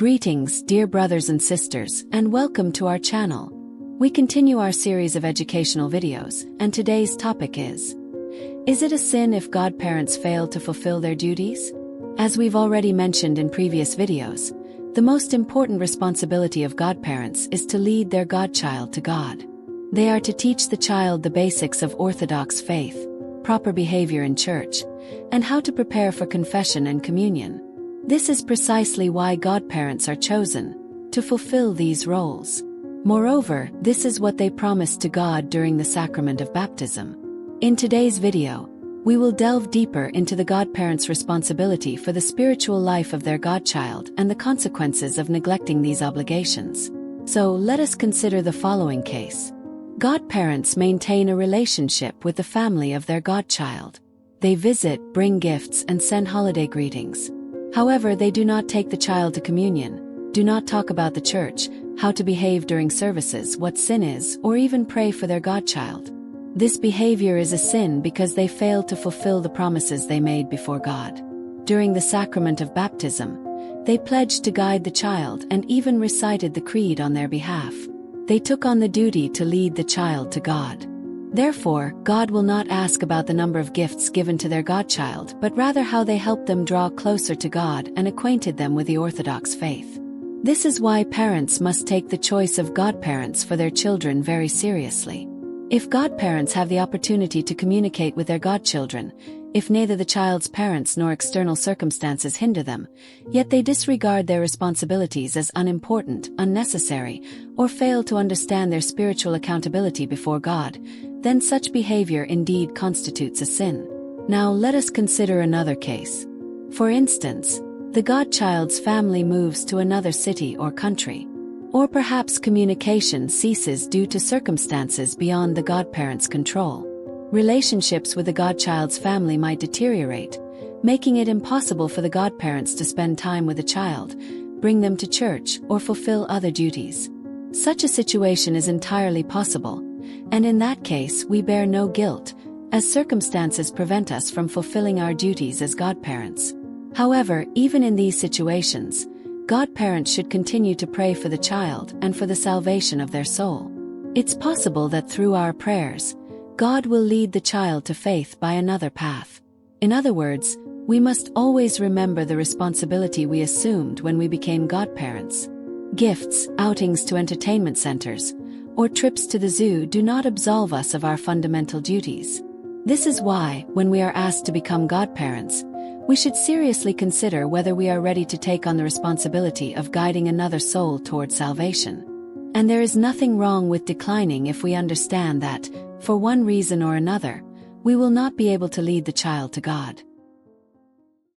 Greetings, dear brothers and sisters, and welcome to our channel. We continue our series of educational videos, and today's topic is it a sin if godparents fail to fulfill their duties? As we've already mentioned in previous videos, the most important responsibility of godparents is to lead their godchild to God. They are to teach the child the basics of Orthodox faith, proper behavior in church, and how to prepare for confession and communion. This is precisely why godparents are chosen, to fulfill these roles. Moreover, this is what they promised to God during the sacrament of baptism. In today's video, we will delve deeper into the godparents' responsibility for the spiritual life of their godchild and the consequences of neglecting these obligations. So let us consider the following case. Godparents maintain a relationship with the family of their godchild. They visit, bring gifts, and send holiday greetings. However, they do not take the child to communion, do not talk about the church, how to behave during services, what sin is, or even pray for their godchild. This behavior is a sin because they failed to fulfill the promises they made before God. During the sacrament of baptism, they pledged to guide the child and even recited the creed on their behalf. They took on the duty to lead the child to God. Therefore, God will not ask about the number of gifts given to their godchild, but rather how they helped them draw closer to God and acquainted them with the Orthodox faith. This is why parents must take the choice of godparents for their children very seriously. If godparents have the opportunity to communicate with their godchildren, if neither the child's parents nor external circumstances hinder them, yet they disregard their responsibilities as unimportant, unnecessary, or fail to understand their spiritual accountability before God, then such behavior indeed constitutes a sin. Now let us consider another case. For instance, the godchild's family moves to another city or country. Or perhaps communication ceases due to circumstances beyond the godparents' control. Relationships with the godchild's family might deteriorate, making it impossible for the godparents to spend time with the child, bring them to church, or fulfill other duties. Such a situation is entirely possible, and in that case we bear no guilt, as circumstances prevent us from fulfilling our duties as godparents. However, even in these situations, godparents should continue to pray for the child and for the salvation of their soul. It's possible that through our prayers, God will lead the child to faith by another path. In other words, we must always remember the responsibility we assumed when we became godparents. Gifts, outings to entertainment centers, or trips to the zoo do not absolve us of our fundamental duties. This is why, when we are asked to become godparents, we should seriously consider whether we are ready to take on the responsibility of guiding another soul toward salvation. And there is nothing wrong with declining if we understand that, for one reason or another, we will not be able to lead the child to God.